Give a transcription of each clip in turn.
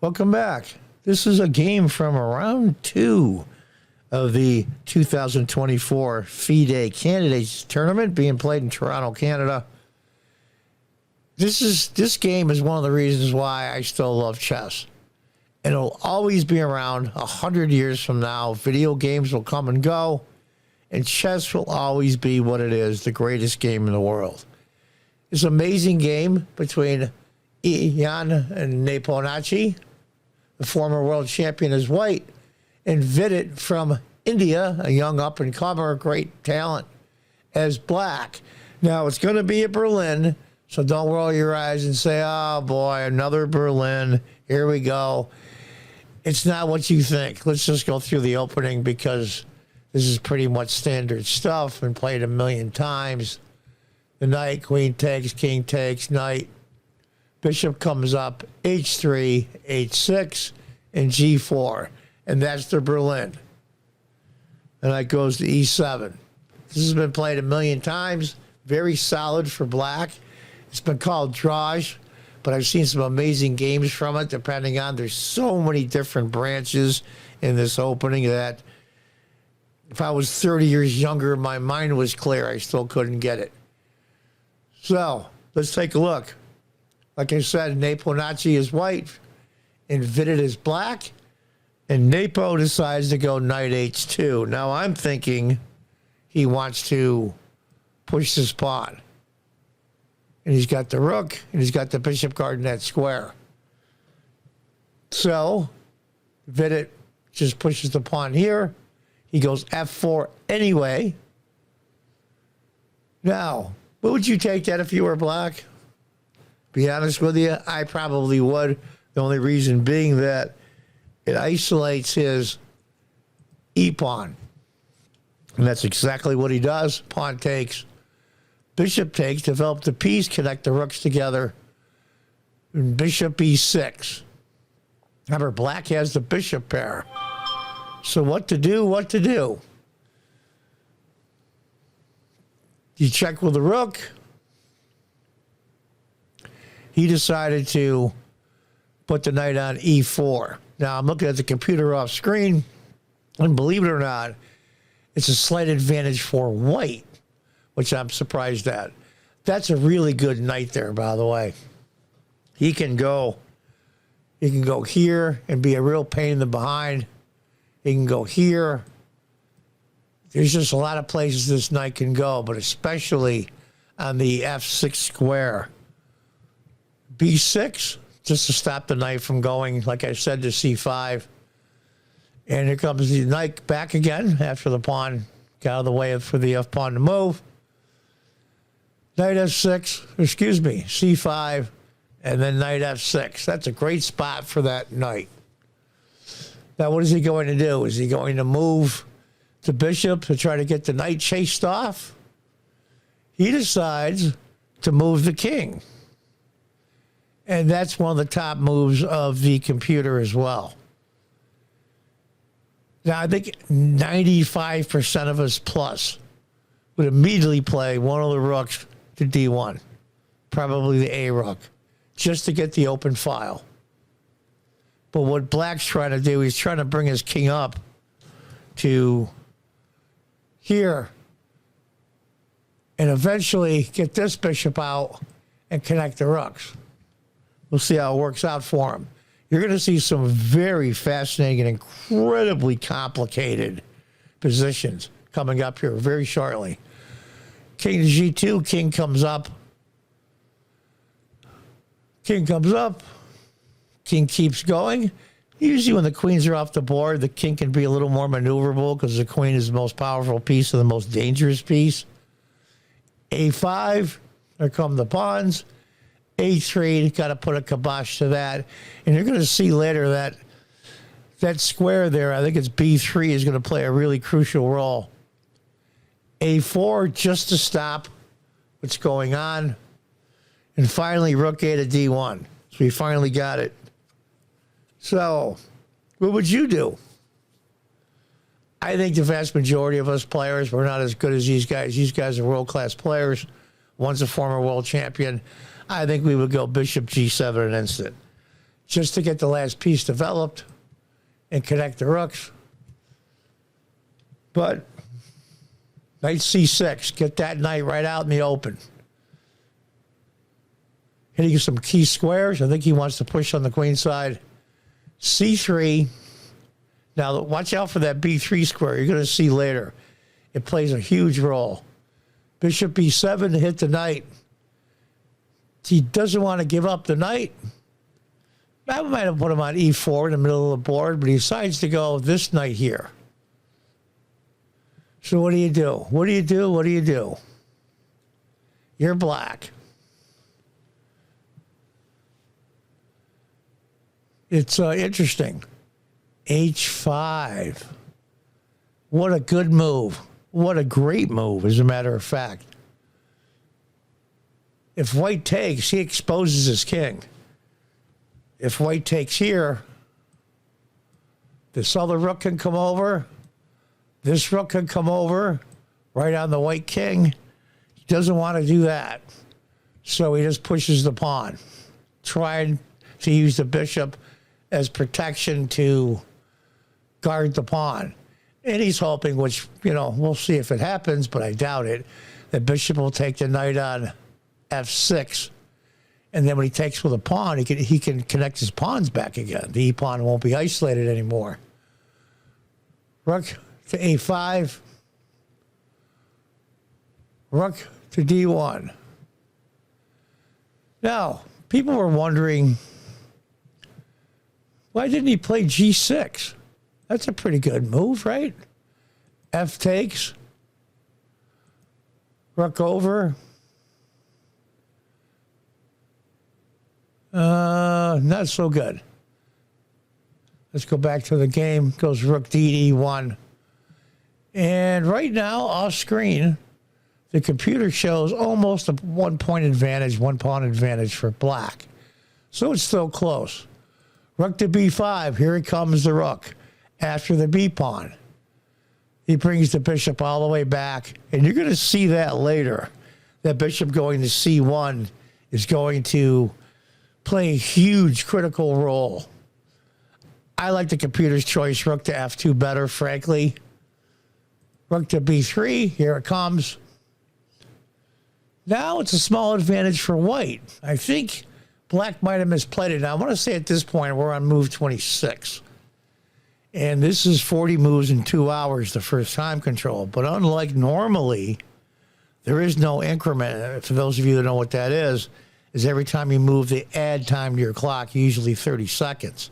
Welcome back. This is a game from round 2 of the 2024 FIDE Candidates Tournament being played in Toronto, Canada. This game is one of the reasons why I still love chess. And it'll always be around 100 years from now. Video games will come and go, and chess will always be what it is, the greatest game in the world. It's an amazing game between Jan and Nepo, the former world champion as white, and Vidit from India, a young up-and-comer, great talent, as black. Now, it's going to be at Berlin, so don't roll your eyes and say, oh, boy, another Berlin. Here we go. It's not what you think. Let's just go through the opening because this is pretty much standard stuff and played a million times. The knight, queen takes, king takes, knight. Bishop comes up, h3, h6, and g4. And that's the Berlin. And that goes to e7. This has been played a million times. Very solid for black. It's been called draws, but I've seen some amazing games from it, depending on, there's so many different branches in this opening that if I was 30 years younger, my mind was clear. I still couldn't get it. So let's take a look. Like I said, Nepo is white and Vidit is black. And Nepo decides to go knight h2. Now I'm thinking he wants to push this pawn. And he's got the rook, and he's got the bishop guarding that square. So Vidit just pushes the pawn here. He goes f4 anyway. Now, what would you take that if you were black? Be honest with you, I probably would. The only reason being that it isolates his e-pawn. And that's exactly what he does. Pawn takes. Bishop takes, develop the piece, connect the rooks together. And bishop e6. Remember, black has the bishop pair. So what to do, what to do? You check with the rook. He decided to put the knight on e4. Now, I'm looking at the computer off screen, and believe it or not, it's a slight advantage for white, which I'm surprised at. That's a really good knight there, by the way. He can go here and be a real pain in the behind. He can go here. There's just a lot of places this knight can go, but especially on the f6 square. b6, just to stop the knight from going, like I said, to c5. And here comes the knight back again after the pawn got out of the way for the f-pawn to move. Knight f6, excuse me, c5, and then knight f6. That's a great spot for that knight. Now, what is he going to do? Is he going to move the bishop to try to get the knight chased off? He decides to move the king. And that's one of the top moves of the computer as well. Now, I think 95% of us plus would immediately play one of the rooks to d1, probably the a rook, just to get the open file. But what black's trying to do, he's trying to bring his king up to here and eventually get this bishop out and connect the rooks. We'll see how it works out for him. You're going to see some very fascinating and incredibly complicated positions coming up here very shortly. King to g2, king comes up. King comes up. King keeps going. Usually when the queens are off the board, the king can be a little more maneuverable because the queen is the most powerful piece and the most dangerous piece. a5, there come the pawns. a3, got to put a kibosh to that. And you're going to see later that that square there, I think it's b3, is going to play a really crucial role. a4, just to stop what's going on. And finally, rook a to d1. So we finally got it. So what would you do? I think the vast majority of us players, we're not as good as these guys. These guys are world-class players. One's a former world champion. I think we would go bishop g7 an instant. just to get the last piece developed and connect the rooks. But knight c6, get that knight right out in the open. Hitting some key squares. I think he wants to push on the queen side. c3. Now, watch out for that b3 square. You're going to see later. It plays a huge role. Bishop b7 to hit the knight. He doesn't want to give up the knight. I might have put him on e4 in the middle of the board, but he decides to go this knight here. So what do you do? What do you do? What do you do? You're black. It's interesting. h5. What a good move. What a great move, as a matter of fact. If white takes, he exposes his king. If white takes here, this other rook can come over. This rook can come over right on the white king. He doesn't want to do that. So he just pushes the pawn, trying to use the bishop as protection to guard the pawn. And he's hoping, which, you know, we'll see if it happens, but I doubt it, that bishop will take the knight on f6. And then when he takes with a pawn, he can connect his pawns back again. The e-pawn won't be isolated anymore. Rook to a5. Rook to d1. Now, people were wondering, why didn't he play g6? That's a pretty good move, right? F takes. Rook over. Not so good. Let's go back to the game. Goes rook d1. And right now, off screen, the computer shows almost a 1 point advantage, 1 pawn advantage for black. So it's still close. Rook to b5. Here comes the rook after the b pawn. He brings the bishop all the way back. And you're going to see that later. That bishop going to c1 is going to play a huge critical role. I like the computer's choice, rook to f2 better, frankly. Rook to b3, here it comes. Now it's a small advantage for white. I think black might have misplayed it. Now I want to say at this point we're on move 26. And this is 40 moves in 2 hours, the first time control. But unlike normally, there is no increment. For those of you that know what that is every time you move, they add time to your clock, usually 30 seconds.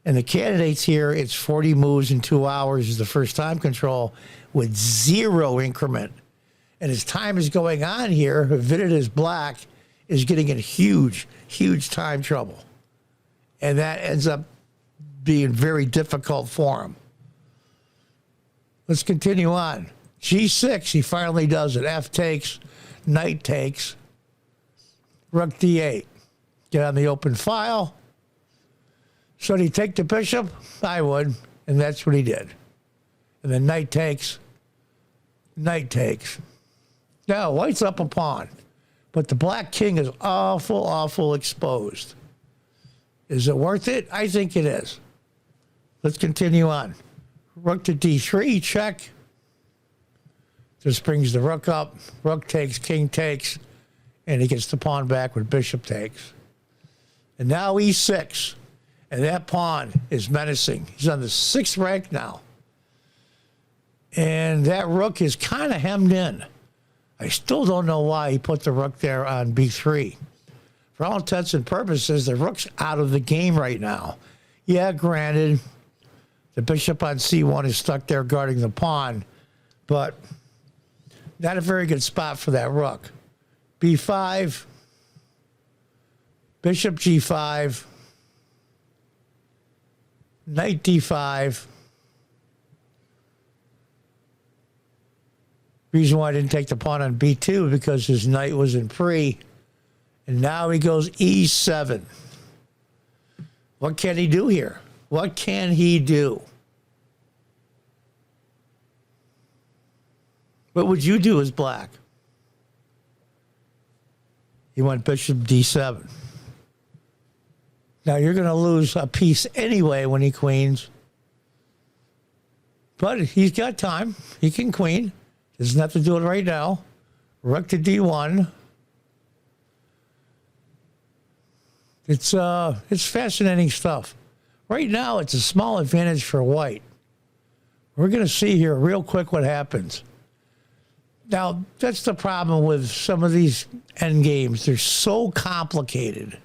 And the candidates here, it's 40 moves in 2 hours is the first time control with 0 increment. And as time is going on here, Vidit is black, is getting in huge, huge time trouble. And that ends up being very difficult for him. Let's continue on. G6, he finally does it. F takes, knight takes. Rook d8. Get on the open file. Should he take the bishop? I would. And that's what he did. And then knight takes. Knight takes. Now, white's up a pawn. But the black king is awful, awful exposed. Is it worth it? I think it is. Let's continue on. Rook to d3, check. Just brings the rook up. Rook takes, king takes. And he gets the pawn back with bishop takes. And now e6. And that pawn is menacing. He's on the 6th rank now. And that rook is kind of hemmed in. I still don't know why he put the rook there on b3. For all intents and purposes, the rook's out of the game right now. Yeah, granted, the bishop on c1 is stuck there guarding the pawn, but not a very good spot for that rook. b5, bishop g5, knight d5. Reason why I didn't take the pawn on b2 because his knight was in pre. And now he goes e7. What can he do here? What can he do? What would you do as black? He went bishop d7. Now, you're going to lose a piece anyway when he queens. But he's got time. He can queen. Doesn't have to do it right now. Rook to D1. It's fascinating stuff. Right now, it's a small advantage for white. We're going to see here real quick what happens. Now, that's the problem with some of these end games. They're so complicated.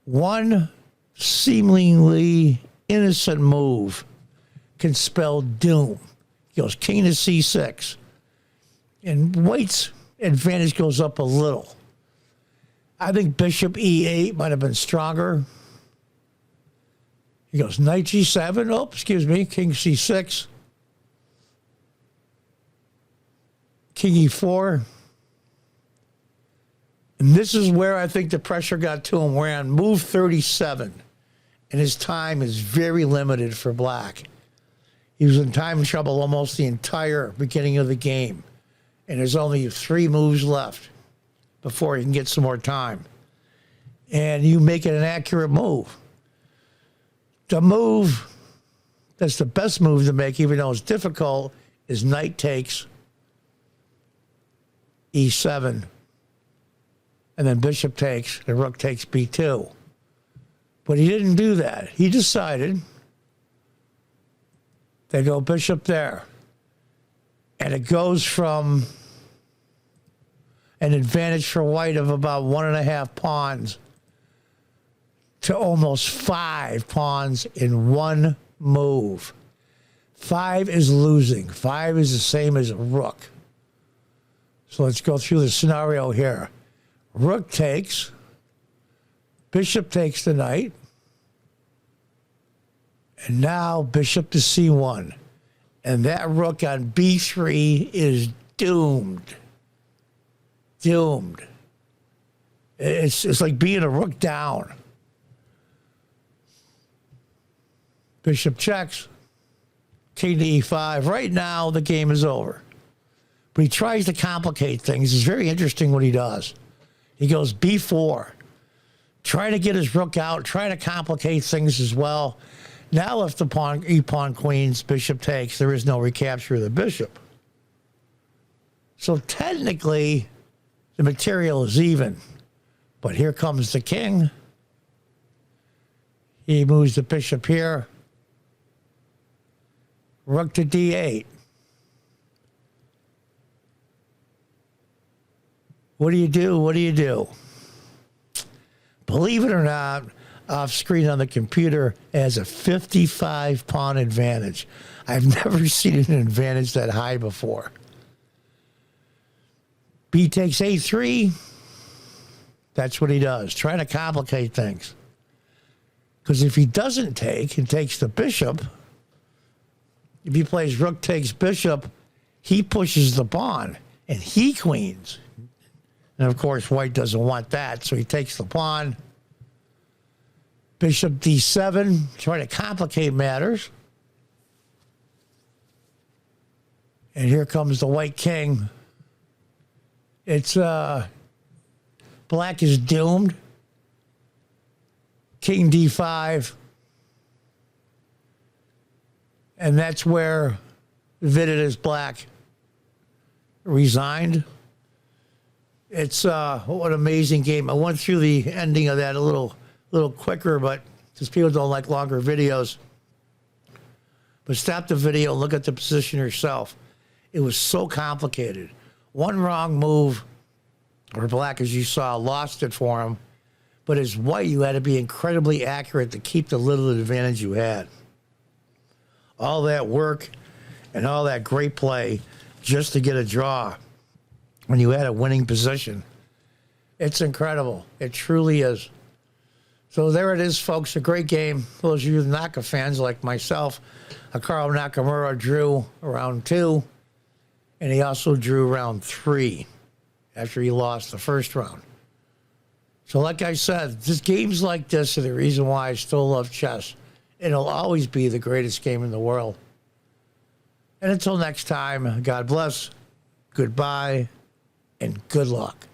One seemingly innocent move can spell doom. He goes king to C6. And white's advantage goes up a little. I think bishop E8 might have been stronger. He goes knight G7. Oh, excuse me, king C6. King E4. And this is where I think the pressure got to him. We're on move 37. And his time is very limited for black. He was in time trouble almost the entire beginning of the game. And there's only 3 moves left before he can get some more time. And you make it an accurate move. The move that's the best move to make, even though it's difficult, is knight takes E7. And then bishop takes, and rook takes B2. But he didn't do that. He decided they go bishop there. And it goes from an advantage for white of about 1.5 pawns to almost 5 pawns in one move. 5 is losing. 5 is the same as a rook. So let's go through the scenario here. Rook takes. Bishop takes the knight. And now bishop to C1. And that rook on B3 is doomed. Doomed. It's like being a rook down. Bishop checks. King to E5. Right now, the game is over. But he tries to complicate things. It's very interesting what he does. He goes B4. Trying to get his rook out. Trying to complicate things as well. Now if the pawn, E-pawn queens, bishop takes, there is no recapture of the bishop. So technically, the material is even. But here comes the king. He moves the bishop here. Rook to D8. What do you do? What do you do? Believe it or not, off screen on the computer has a 55 pawn advantage. I've never seen an advantage that high before. B takes A3. That's what he does, trying to complicate things. Because if he doesn't take and takes the bishop, if he plays rook takes bishop, he pushes the pawn and he queens. And of course, white doesn't want that, so he takes the pawn. Bishop D7, trying to complicate matters. And here comes the white king. It's, black is doomed. King D5. And that's where Vidit is black resigned. It's what an amazing game. I went through the ending of that a little quicker, but because people don't like longer videos. But stop the video, look at the position yourself. It was so complicated. One wrong move, or black, as you saw, lost it for him. But as white, you had to be incredibly accurate to keep the little advantage you had. All that work and all that great play just to get a draw when you had a winning position. It's incredible. It truly is. So there it is, folks. A great game. Those of you Naka fans like myself, Hikaru Nakamura drew round 2, and he also drew round 3 after he lost the first round. So like I said, just games like this are the reason why I still love chess. It'll always be the greatest game in the world. And until next time, God bless, goodbye, and good luck.